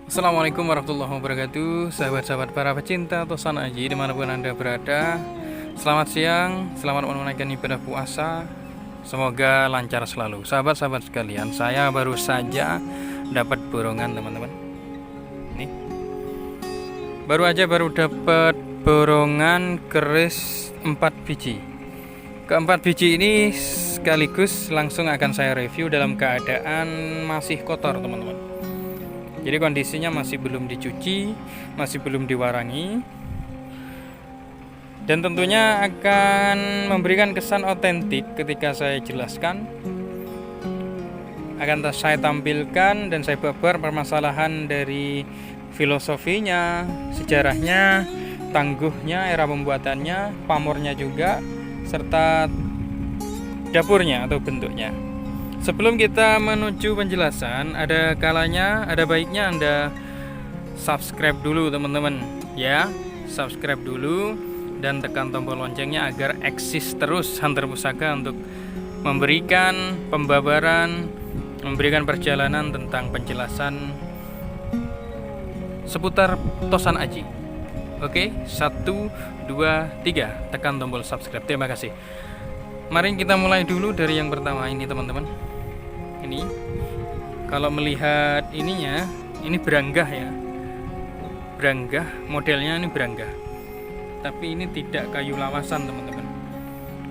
Assalamualaikum warahmatullahi wabarakatuh. Sahabat-sahabat para pecinta Tosan Aji dimanapun Anda berada, selamat siang, selamat menunaikan ibadah puasa. Semoga lancar selalu. Sahabat-sahabat sekalian, saya baru saja dapat borongan teman-teman. Nih, baru dapat borongan keris 4 biji. Keempat biji ini sekaligus langsung akan saya review dalam keadaan masih kotor teman-teman. Jadi kondisinya masih belum dicuci, masih belum diwarangi, dan tentunya akan memberikan kesan otentik ketika saya jelaskan. Akan saya tampilkan dan saya babar permasalahan dari filosofinya, sejarahnya, tangguhnya, era pembuatannya, pamornya juga, serta dapurnya atau bentuknya. Sebelum kita menuju penjelasan, ada baiknya Anda subscribe dulu teman-teman ya. Subscribe dulu dan tekan tombol loncengnya agar eksis terus Hunter Pusaka untuk memberikan pembabaran, memberikan perjalanan tentang penjelasan seputar Tosan Aji. Oke, 1, 2, 3, tekan tombol subscribe. Terima kasih. Mari kita mulai dulu dari yang pertama ini teman-teman. Ini kalau melihat ininya, ini beranggah ya, beranggah, modelnya ini beranggah, tapi ini tidak kayu lawasan teman-teman,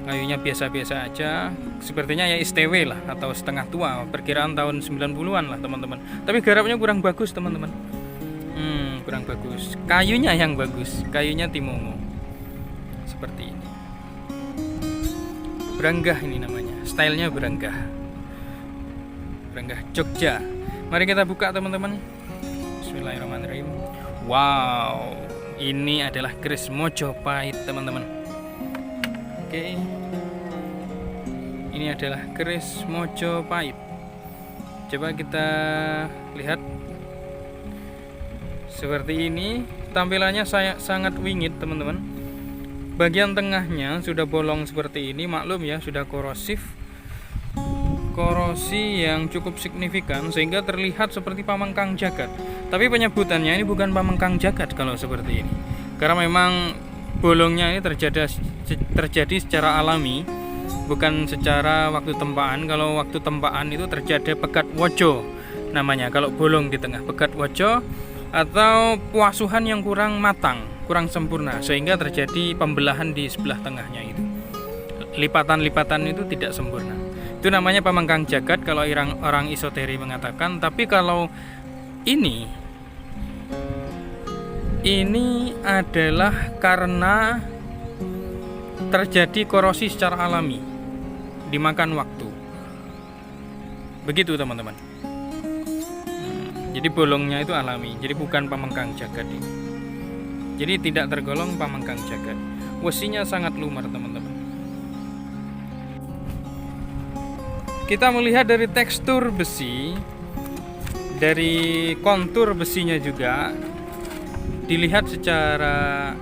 kayunya biasa-biasa aja, sepertinya ya STW lah atau setengah tua, perkiraan tahun 90-an lah teman-teman. Tapi garapnya kurang bagus teman-teman, kurang bagus, kayunya yang bagus, kayunya Timongo seperti ini. Beranggah ini namanya, stylenya beranggah Jogja. Mari kita buka teman-teman. Bismillahirrahmanirrahim. Wow, ini adalah keris Mojopahit teman-teman. Oke, ini adalah keris Mojopahit. Coba kita lihat. Seperti ini tampilannya sangat wingit teman-teman. Bagian tengahnya sudah bolong seperti ini, maklum ya, sudah korosi yang cukup signifikan sehingga terlihat seperti pamengkang jagat. Tapi penyebutannya ini bukan pamengkang jagat kalau seperti ini, karena memang bolongnya ini terjadi secara alami, bukan secara waktu tempaan. Kalau waktu tempaan itu terjadi pegat wojo namanya, kalau bolong di tengah pegat wojo atau puasuhan yang kurang matang, kurang sempurna, sehingga terjadi pembelahan di sebelah tengahnya itu. Lipatan-lipatan itu tidak sempurna. Itu namanya pamengkang jagat kalau orang esoteri mengatakan. Tapi kalau ini adalah karena terjadi korosi secara alami, dimakan waktu. Begitu teman-teman. Jadi bolongnya itu alami, jadi bukan pamengkang jagat ini. Jadi tidak tergolong pamengkang jagat. Wesinya sangat lumer teman-teman. Kita melihat dari tekstur besi, dari kontur besinya juga, dilihat secara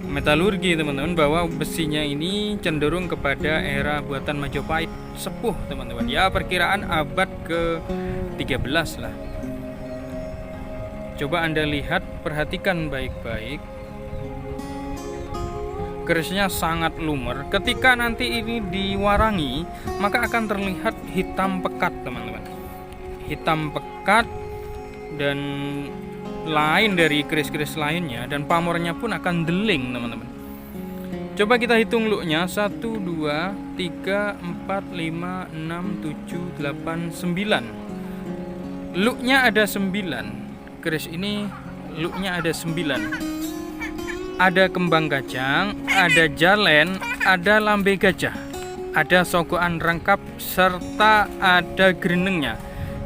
metalurgi teman-teman, bahwa besinya ini cenderung kepada era buatan Majapahit sepuh teman-teman. Ya, perkiraan abad ke-13 lah. Coba Anda lihat, perhatikan baik-baik. Kerisnya sangat lumer. Ketika nanti ini diwarangi, maka akan terlihat hitam pekat teman-teman. Hitam pekat dan lain dari keris-keris lainnya, dan pamornya pun akan deling teman-teman. Coba kita hitung looknya. 1, 2, 3, 4, 5, 6, 7, 8, 9. Looknya ada 9. Keris ini looknya ada 9. Ada kembang kacang, ada jalen, ada lambe gajah, ada sogokan rangkap, serta ada grenengnya.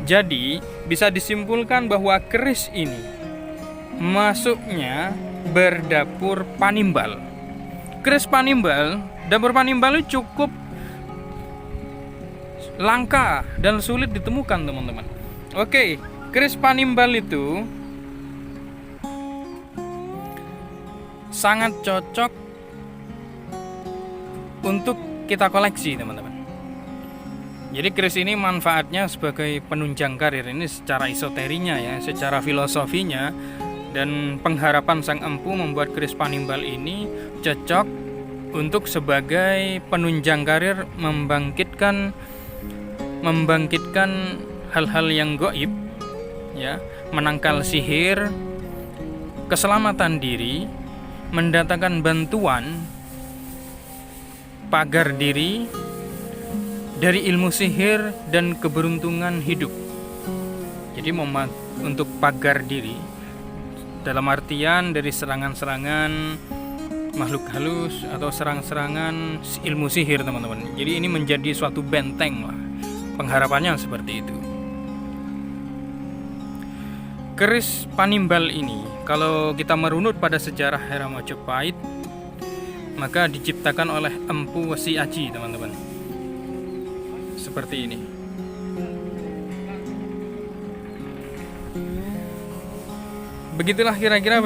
Jadi bisa disimpulkan bahwa keris ini masuknya berdapur Panimbal. Keris Panimbal, dapur Panimbal itu cukup langka dan sulit ditemukan teman-teman. Oke, keris Panimbal itu sangat cocok untuk kita koleksi teman-teman. Jadi keris ini manfaatnya sebagai penunjang karir, ini secara esoterinya ya, secara filosofinya dan pengharapan sang empu membuat keris Panimbal ini cocok untuk sebagai penunjang karir, membangkitkan hal-hal yang gaib ya, menangkal sihir, keselamatan diri, mendatangkan bantuan, pagar diri dari ilmu sihir dan keberuntungan hidup. Jadi untuk pagar diri dalam artian dari serangan-serangan makhluk halus atau serangan-serangan ilmu sihir, teman-teman. Jadi ini menjadi suatu benteng lah. Pengharapannya seperti itu. Keris Panimbal ini kalau kita merunut pada sejarah era Majapahit, maka diciptakan oleh Empu Wesi Aji, teman-teman. Seperti ini. Begitulah kira-kira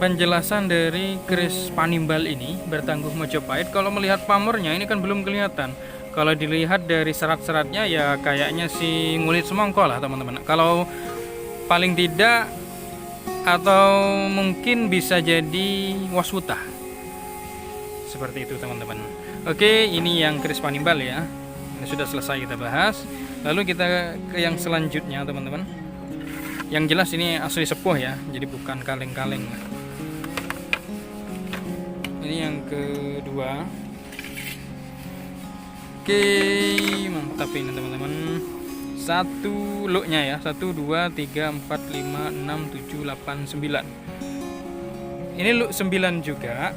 penjelasan dari keris Panimbal ini bertangguh Majapahit. Kalau melihat pamornya ini kan belum kelihatan. Kalau dilihat dari serat-seratnya ya kayaknya si ngulit semongko lah, teman-teman. Kalau paling tidak atau mungkin bisa jadi waswutah. Seperti itu, teman-teman. Oke, ini yang keris Panimbal ya. Ini sudah selesai kita bahas. Lalu kita ke yang selanjutnya, teman-teman. Yang jelas ini asli sepuh ya, jadi bukan kaleng-kaleng. Ini yang kedua. Oke, mantap ini, teman-teman. Satu looknya ya, 1, 2, 3, 4, 5, 6, 7, 8, 9. Ini look 9 juga.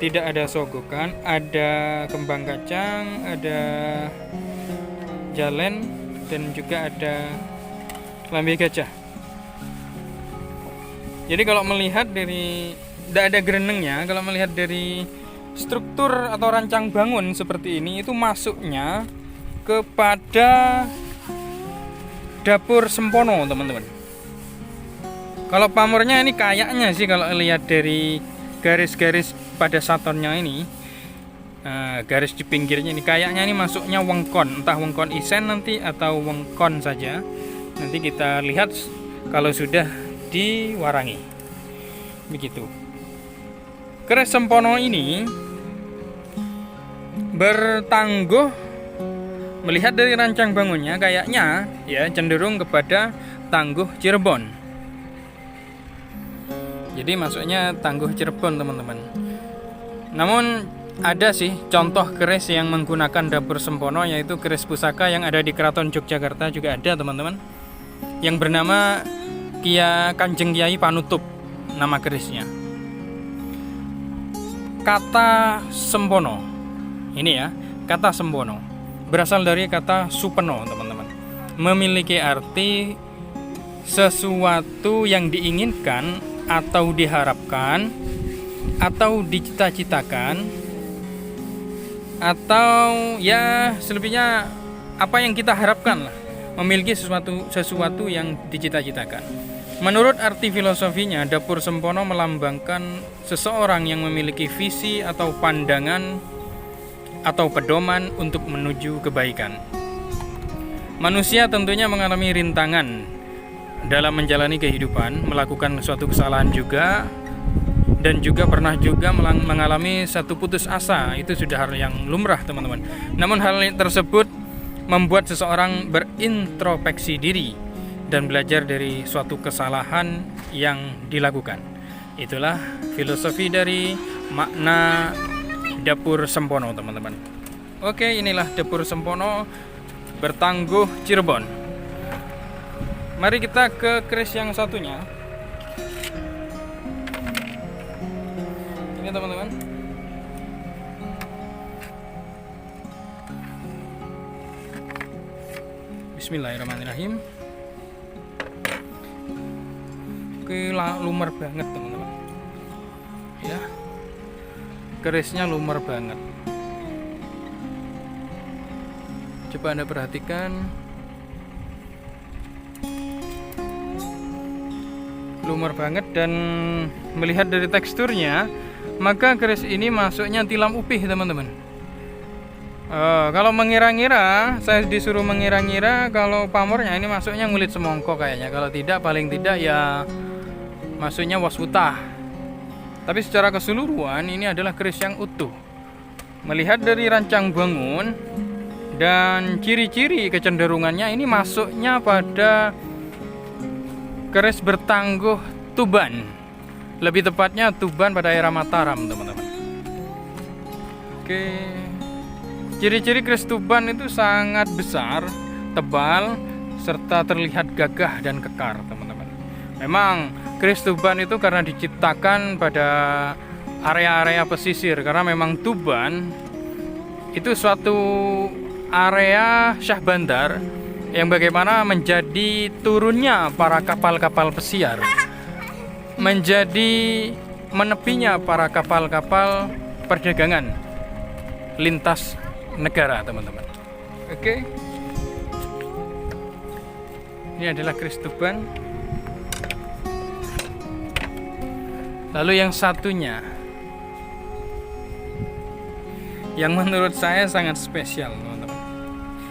Tidak ada sogokan, ada kembang kacang, ada jalen, dan juga ada lambe gajah. Jadi kalau melihat dari, tidak ada gerenengnya, kalau melihat dari struktur atau rancang bangun seperti ini, itu masuknya kepada dapur Sempono, teman-teman. Kalau pamornya ini kayaknya sih kalau lihat dari garis-garis pada satonnya ini, garis di pinggirnya ini kayaknya ini masuknya wengkon, entah wengkon isen nanti atau wengkon saja. Nanti kita lihat kalau sudah diwarangi. Begitu. Keris Sempono ini bertangguh, melihat dari rancang bangunnya kayaknya ya cenderung kepada tangguh Cirebon. Jadi masuknya tangguh Cirebon, teman-teman. Namun ada sih contoh keris yang menggunakan dapur Sempono, yaitu keris pusaka yang ada di Keraton Yogyakarta juga ada, teman-teman. Yang bernama Kanjeng Kyai Panutup, nama kerisnya. Kata Sempono, ini ya, kata Sempono berasal dari kata supeno, teman-teman. Memiliki arti sesuatu yang diinginkan atau diharapkan atau dicita-citakan, atau ya selebihnya apa yang kita harapkan lah, memiliki sesuatu yang dicita-citakan. Menurut arti filosofinya, dapur Sempono melambangkan seseorang yang memiliki visi atau pandangan atau pedoman untuk menuju kebaikan. Manusia tentunya mengalami rintangan dalam menjalani kehidupan, melakukan suatu kesalahan juga, dan juga pernah juga mengalami satu putus asa. Itu sudah hal yang lumrah, teman-teman. Namun hal tersebut membuat seseorang berintrospeksi diri dan belajar dari suatu kesalahan yang dilakukan. Itulah filosofi dari makna dapur Sempono, teman-teman. Oke, inilah dapur Sempono bertangguh Cirebon. Mari kita ke keris yang satunya. Ini, teman-teman. Bismillahirrahmanirrahim. Oke, lumer banget, teman-teman. Ya. Kerisnya lumer banget. Coba Anda perhatikan. Lumer banget, dan melihat dari teksturnya maka keris ini masuknya tilam upih, teman-teman. Kalau mengira-ngira, saya disuruh mengira-ngira kalau pamornya ini masuknya ngulit semongko kayaknya. Kalau tidak, paling tidak ya masuknya wasutah. Tapi secara keseluruhan ini adalah keris yang utuh. Melihat dari rancang bangun dan ciri-ciri kecenderungannya, ini masuknya pada keris bertangguh Tuban. Lebih tepatnya Tuban pada era Mataram, teman-teman. Oke. Ciri-ciri keris Tuban itu sangat besar, tebal, serta terlihat gagah dan kekar, teman-teman. Memang keris Tuban itu karena diciptakan pada area-area pesisir, karena memang Tuban itu suatu area Syah Bandar yang bagaimana menjadi turunnya para kapal-kapal pesiar, menjadi menepinya para kapal-kapal perdagangan lintas negara, teman-teman. Oke. Ini adalah keris Tuban. Lalu yang satunya, yang menurut saya sangat spesial, teman-teman.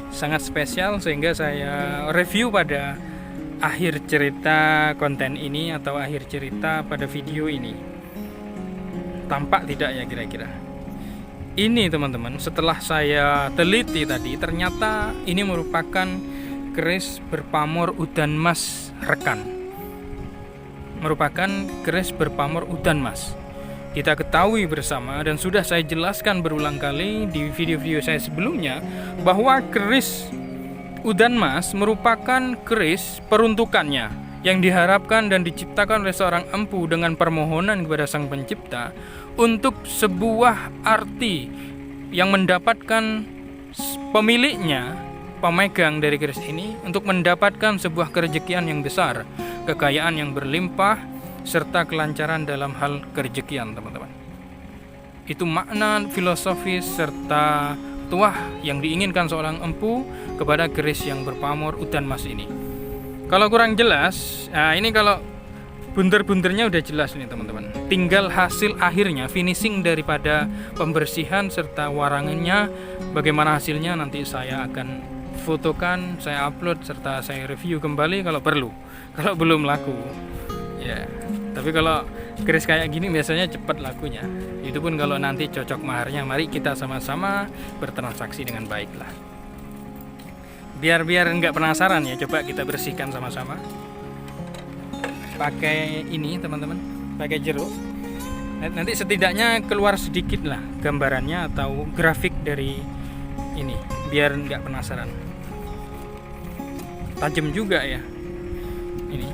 Sangat spesial sehingga saya review pada akhir cerita konten ini atau akhir cerita pada video ini. Tampak tidak ya kira-kira? Ini, teman-teman, setelah saya teliti tadi, ternyata ini merupakan keris berpamor udan mas rekan. Merupakan keris berpamor udan mas. Kita ketahui bersama dan sudah saya jelaskan berulang kali di video-video saya sebelumnya bahwa keris udan mas merupakan keris peruntukannya yang diharapkan dan diciptakan oleh seorang empu dengan permohonan kepada Sang Pencipta untuk sebuah arti yang mendapatkan pemiliknya, pemegang dari keris ini, untuk mendapatkan sebuah kerejekian yang besar, kekayaan yang berlimpah, serta kelancaran dalam hal kerejekian, teman-teman. Itu makna filosofis serta tuah yang diinginkan seorang empu kepada keris yang berpamor udan mas ini. Kalau kurang jelas, nah ini kalau bunder-bundernya udah jelas nih, teman-teman. Tinggal hasil akhirnya, finishing daripada pembersihan serta warangannya, bagaimana hasilnya nanti saya akan fotokan, saya upload serta saya review kembali kalau perlu. Kalau belum laku, ya. Tapi kalau keris kayak gini biasanya cepat lakunya. Itu pun kalau nanti cocok maharnya, mari kita sama-sama bertransaksi dengan baik lah. Biar nggak penasaran ya, coba kita bersihkan sama-sama. Pakai ini, teman-teman, pakai jeruk. Nanti setidaknya keluar sedikit lah gambarannya atau grafik dari ini, biar nggak penasaran. Tajam juga ya, ini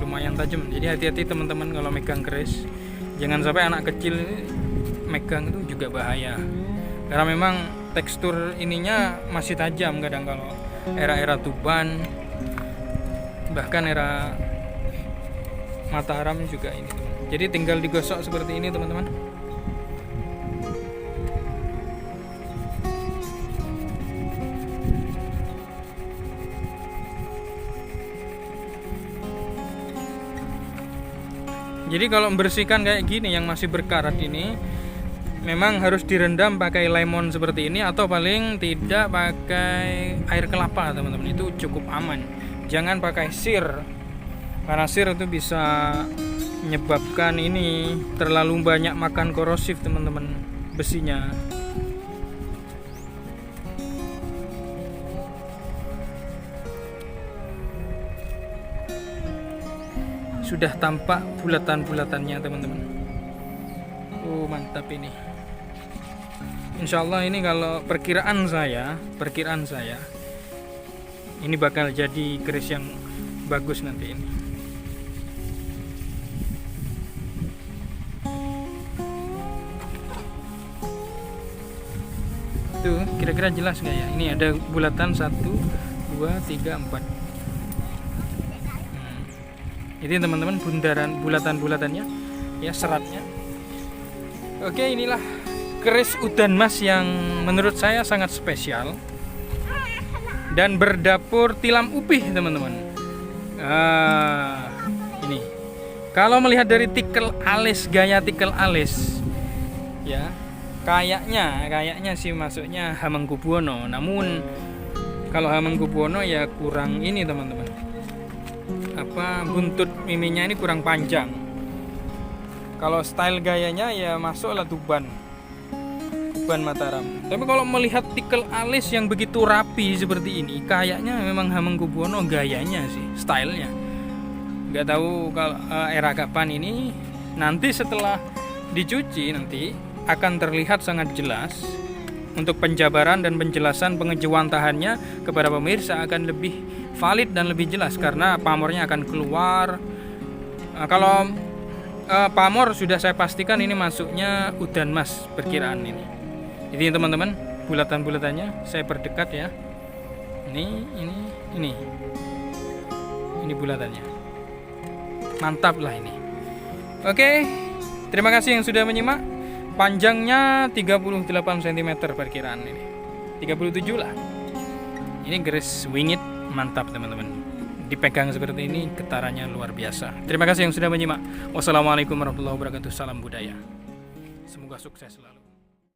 lumayan tajam. Jadi hati-hati, teman-teman, kalau megang keris. Jangan sampai anak kecil megang, itu juga bahaya. Karena memang tekstur ininya masih tajam kadang kalau era-era Tuban, bahkan era Mataram juga ini, teman. Jadi tinggal digosok seperti ini, teman-teman. Jadi kalau membersihkan kayak gini yang masih berkarat ini, memang harus direndam pakai lemon seperti ini, atau paling tidak pakai air kelapa, teman-teman. Itu cukup aman. Jangan pakai sir, karena sir itu bisa menyebabkan ini terlalu banyak makan korosif, teman-teman, besinya. Sudah tampak bulatan-bulatannya, teman-teman. Oh, mantap ini. Insya Allah ini kalau perkiraan saya ini bakal jadi keris yang bagus nanti ini. Tuh, kira-kira jelas nggak ya? Ini ada bulatan 1, 2, 3, 4. Ini, teman-teman, bundaran bulatan-bulatannya, ya, seratnya. Oke, inilah keris udan mas yang menurut saya sangat spesial dan berdapur tilam upih, teman-teman. Ini kalau melihat dari tikel alis, gaya tikel alis, ya, Kayaknya sih masuknya Hamengkubuwono. Namun kalau Hamengkubuwono ya kurang ini teman-teman. Buntut miminya ini kurang panjang. Kalau style gayanya ya masuklah Tuban Mataram. Tapi kalau melihat tikel alis yang begitu rapi seperti ini, kayaknya memang Hamengkubuwono gayanya sih, stylenya. Nggak tahu kalau era kapan ini. Nanti setelah dicuci nanti akan terlihat sangat jelas. Untuk penjabaran dan penjelasan pengejawantahannya kepada pemirsa akan lebih valid dan lebih jelas karena pamornya akan keluar. Kalau pamor sudah saya pastikan ini masuknya udan mas perkiraan ini. Jadi teman-teman, bulatan-bulatannya saya perdekat ya. Ini bulatannya. Mantap lah ini. Oke, terima kasih yang sudah menyimak. Panjangnya 38 cm perkiraan ini. 37 lah. Ini garis wingit mantap teman-teman. Dipegang seperti ini getarannya luar biasa. Terima kasih yang sudah menyimak. Wassalamualaikum warahmatullahi wabarakatuh. Salam budaya. Semoga sukses selalu.